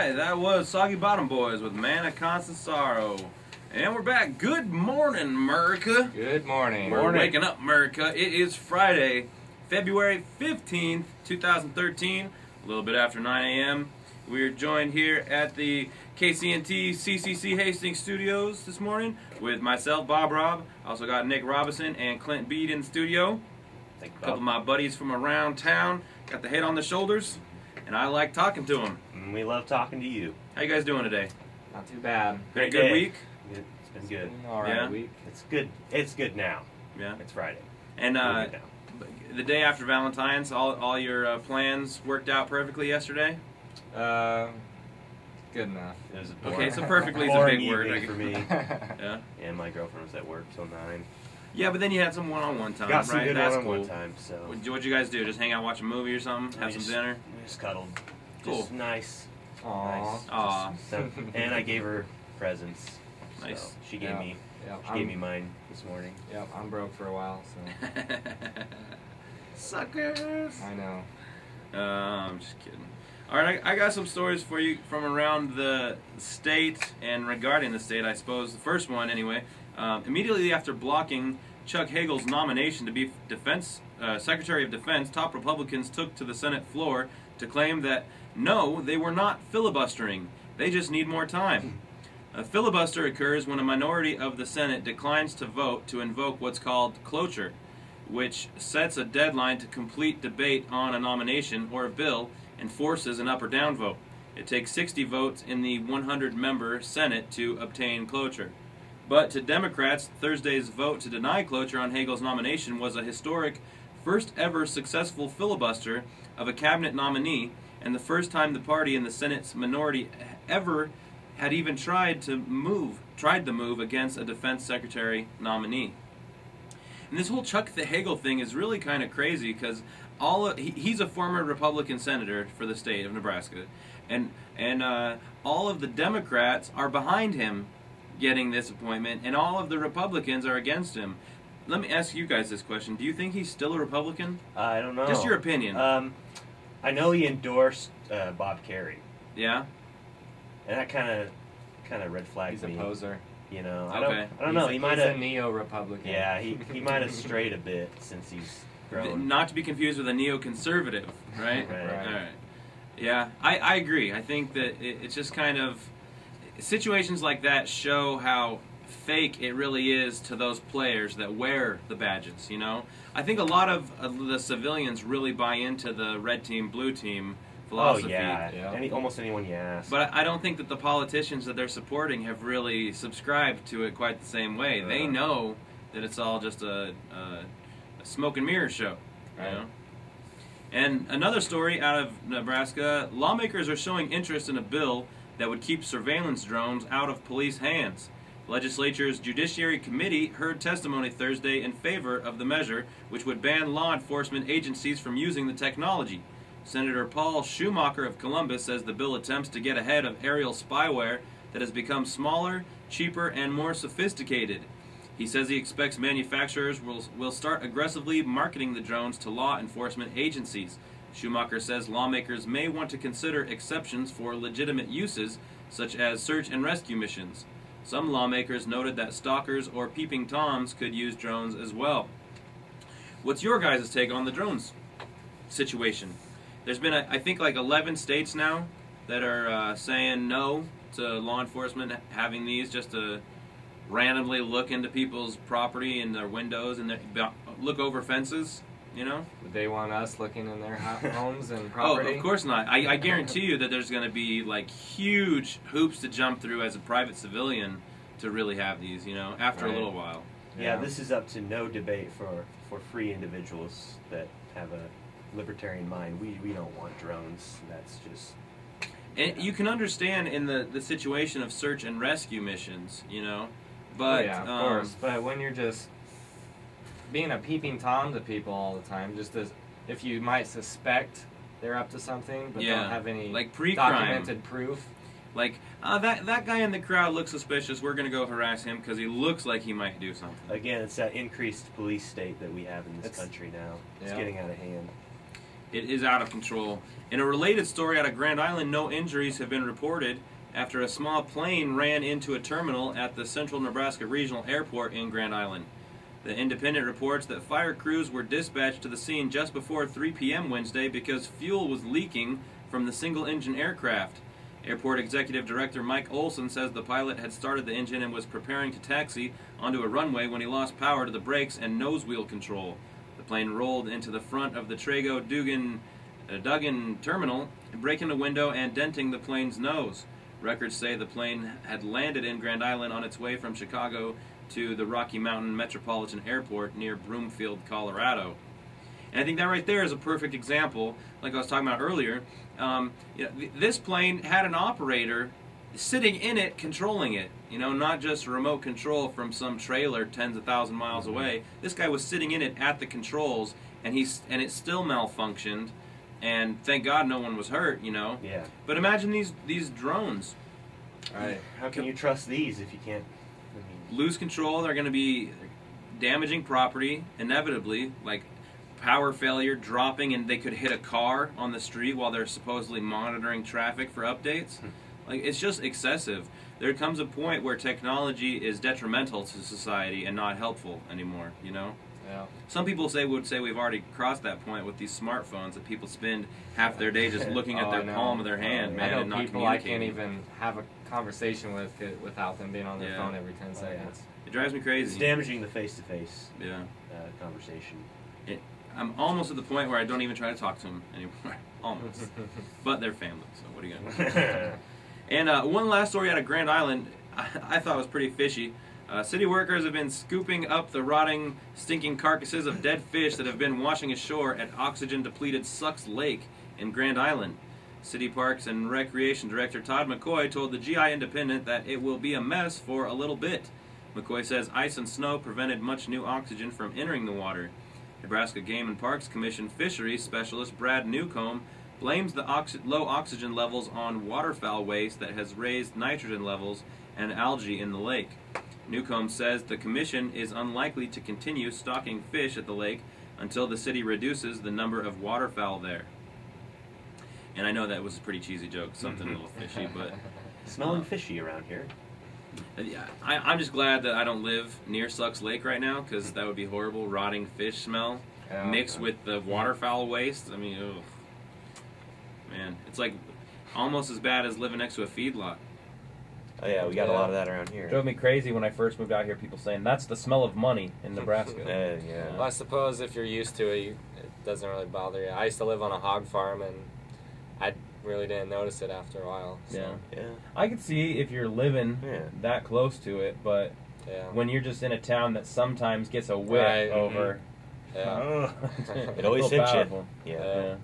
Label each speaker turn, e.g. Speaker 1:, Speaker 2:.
Speaker 1: Alright, that was Soggy Bottom Boys with Man of Constant Sorrow. And we're back. Good morning, Merica.
Speaker 2: Good morning.
Speaker 1: We're waking up, Merica. It is Friday, February 15th, 2013, a little bit after 9 a.m. We are joined here at the KCNT CCC Hastings studios this morning with myself, Bob Robb. Also got Nick Robinson and Clint Bede in the studio. A couple of my buddies from around town. Got the head on the shoulders, and I like talking to them.
Speaker 3: We love talking to you.
Speaker 1: How you guys doing today?
Speaker 2: Not too bad.
Speaker 1: Been a good week?
Speaker 3: It's been good.
Speaker 2: All right,
Speaker 1: Yeah?
Speaker 2: week.
Speaker 3: It's good. It's good now.
Speaker 1: Yeah.
Speaker 3: It's Friday.
Speaker 1: And
Speaker 3: We're good now.
Speaker 1: the day after Valentine's, all your plans worked out perfectly yesterday?
Speaker 2: Good enough.
Speaker 3: It was a boring,
Speaker 1: Okay, so perfectly is a
Speaker 3: boring
Speaker 1: big word.
Speaker 3: evening for me.
Speaker 1: Yeah.
Speaker 3: And my girlfriend was at work till 9.
Speaker 1: Yeah, but then you had some one-on-one time,
Speaker 3: Got some
Speaker 1: right?
Speaker 3: good
Speaker 1: That's
Speaker 3: one-on-one
Speaker 1: cool.
Speaker 3: time. So
Speaker 1: What'd you guys do? Just hang out, watch a movie or something? Have some dinner?
Speaker 3: We just cuddled.
Speaker 1: Cool.
Speaker 3: Just nice.
Speaker 2: Aww.
Speaker 3: Nice.
Speaker 1: Aw.
Speaker 3: And I gave her presents.
Speaker 1: Nice.
Speaker 3: So she gave me.
Speaker 2: Yep,
Speaker 3: She gave me mine this morning.
Speaker 2: Yep, I'm broke for a while, so.
Speaker 1: Suckers!
Speaker 2: I know.
Speaker 1: I'm just kidding. Alright, I got some stories for you from around the state and regarding the state, I suppose. The first one, anyway. Immediately after blocking Chuck Hagel's nomination to be Secretary of Defense, top Republicans took to the Senate floor to claim that, no, they were not filibustering. They just need more time. A filibuster occurs when a minority of the Senate declines to vote to invoke what's called cloture, which sets a deadline to complete debate on a nomination or a bill and forces an up or down vote. It takes 60 votes in the 100-member Senate to obtain cloture. But to Democrats, Thursday's vote to deny cloture on Hagel's nomination was a historic, first-ever successful filibuster of a cabinet nominee, and the first time the party in the Senate's minority ever had even tried the move against a defense secretary nominee. And this whole Chuck the Hagel thing is really kind of crazy because he's a former Republican senator for the state of Nebraska, and all of the Democrats are behind him getting this appointment, and all of the Republicans are against him. Let me ask you guys this question: do you think he's still a Republican?
Speaker 3: I don't know.
Speaker 1: Just your opinion.
Speaker 3: I know he endorsed Bob Kerrey.
Speaker 1: Yeah.
Speaker 3: And that kind of red flags
Speaker 2: He's
Speaker 3: me.
Speaker 2: a poser.
Speaker 3: You know,
Speaker 1: Okay.
Speaker 3: I don't know. He might have
Speaker 2: a neo-Republican.
Speaker 3: Yeah, he might have strayed a bit since he's grown.
Speaker 1: Not to be confused with a neoconservative, right?
Speaker 3: Right.
Speaker 1: All right. Yeah, I agree. I think that it's just kind of situations like that show how fake it really is to those players that wear the badges, you know? I think a lot of the civilians really buy into the red team, blue team philosophy.
Speaker 3: Oh, yeah. Almost anyone you ask.
Speaker 1: But I don't think that the politicians that they're supporting have really subscribed to it quite the same way. They know that it's all just a smoke and mirror show, you know? And another story out of Nebraska, lawmakers are showing interest in a bill that would keep surveillance drones out of police hands. The legislature's Judiciary Committee heard testimony Thursday in favor of the measure, which would ban law enforcement agencies from using the technology. Senator Paul Schumacher of Columbus says the bill attempts to get ahead of aerial spyware that has become smaller, cheaper, and more sophisticated. He says he expects manufacturers will start aggressively marketing the drones to law enforcement agencies. Schumacher says lawmakers may want to consider exceptions for legitimate uses, such as search and rescue missions. Some lawmakers noted that stalkers or peeping toms could use drones as well. What's your guys' take on the drones situation? There's been, I think, like 11 states now that are saying no to law enforcement having these just to randomly look into people's property and their windows and look over fences, you know?
Speaker 2: Would they want us looking in their homes and property?
Speaker 1: Oh, of course not. I guarantee you that there's going to be like huge hoops to jump through as a private civilian to really have these, you know, after a little while.
Speaker 3: Yeah, this is up to no debate for free individuals that have a libertarian mind. We don't want drones. That's just...
Speaker 1: And you can understand in the situation of search and rescue missions, you know, but...
Speaker 2: yeah, of course. But when you're just being a peeping Tom to people all the time, just as if you might suspect they're up to something, but don't have any
Speaker 1: like pre-crime
Speaker 2: documented proof.
Speaker 1: Like, that guy in the crowd looks suspicious, we're going to go harass him because he looks like he might do something.
Speaker 3: Again, it's that increased police state that we have in this country now. It's getting out of hand.
Speaker 1: It is out of control. In a related story out of Grand Island, no injuries have been reported after a small plane ran into a terminal at the Central Nebraska Regional Airport in Grand Island. The Independent reports that fire crews were dispatched to the scene just before 3 p.m. Wednesday because fuel was leaking from the single-engine aircraft. Airport Executive Director Mike Olson says the pilot had started the engine and was preparing to taxi onto a runway when he lost power to the brakes and nose wheel control. The plane rolled into the front of the Duggan terminal, breaking the window and denting the plane's nose. Records say the plane had landed in Grand Island on its way from Chicago to the Rocky Mountain Metropolitan Airport near Broomfield, Colorado. And I think that right there is a perfect example, like I was talking about earlier. This plane had an operator sitting in it, controlling it. Not just remote control from some trailer tens of thousands of miles away. This guy was sitting in it at the controls, and it still malfunctioned. And thank God no one was hurt.
Speaker 3: Yeah.
Speaker 1: But imagine these drones.
Speaker 3: Right. How can you trust these if you can't?
Speaker 1: Lose control. They're going to be damaging property inevitably, like power failure, dropping, and they could hit a car on the street while they're supposedly monitoring traffic for updates. Like, it's just excessive. There comes a point where technology is detrimental to society and not helpful anymore.
Speaker 2: Yeah.
Speaker 1: Some people would say we've already crossed that point with these smartphones that people spend half their day just looking at their palm of their hand, man, and not
Speaker 2: people I
Speaker 1: communicating.
Speaker 2: can't even have a conversation with without them being on their phone every 10 seconds.
Speaker 1: It drives me crazy.
Speaker 3: It's damaging the face-to-face conversation.
Speaker 1: I'm almost at the point where I don't even try to talk to them anymore. Almost. But they're family, so what are you going to do? And one last story out of Grand Island I thought was pretty fishy. City workers have been scooping up the rotting, stinking carcasses of dead fish that have been washing ashore at oxygen-depleted Sucks Lake in Grand Island. City Parks and Recreation Director Todd McCoy told the GI Independent that it will be a mess for a little bit. McCoy says ice and snow prevented much new oxygen from entering the water. Nebraska Game and Parks Commission fisheries specialist Brad Newcomb blames the low oxygen levels on waterfowl waste that has raised nitrogen levels and algae in the lake. Newcomb says the commission is unlikely to continue stocking fish at the lake until the city reduces the number of waterfowl there. And I know that was a pretty cheesy joke, something a little fishy, but...
Speaker 3: Smelling fishy around here.
Speaker 1: Yeah, I'm just glad that I don't live near Sucks Lake right now, because that would be horrible, rotting fish smell mixed with the waterfowl waste. I mean, ugh. Man, it's like almost as bad as living next to a feedlot.
Speaker 3: Oh yeah, we got a lot of that around here.
Speaker 4: It drove me crazy when I first moved out here, people saying, that's the smell of money in Nebraska.
Speaker 3: Yeah.
Speaker 2: Well, I suppose if you're used to it, it doesn't really bother you. I used to live on a hog farm, and I really didn't notice it after a while. So.
Speaker 3: Yeah.
Speaker 4: I could see if you're living that close to it, but when you're just in a town that sometimes gets a whiff over...
Speaker 2: Yeah.
Speaker 3: It always hits you.
Speaker 4: Yeah.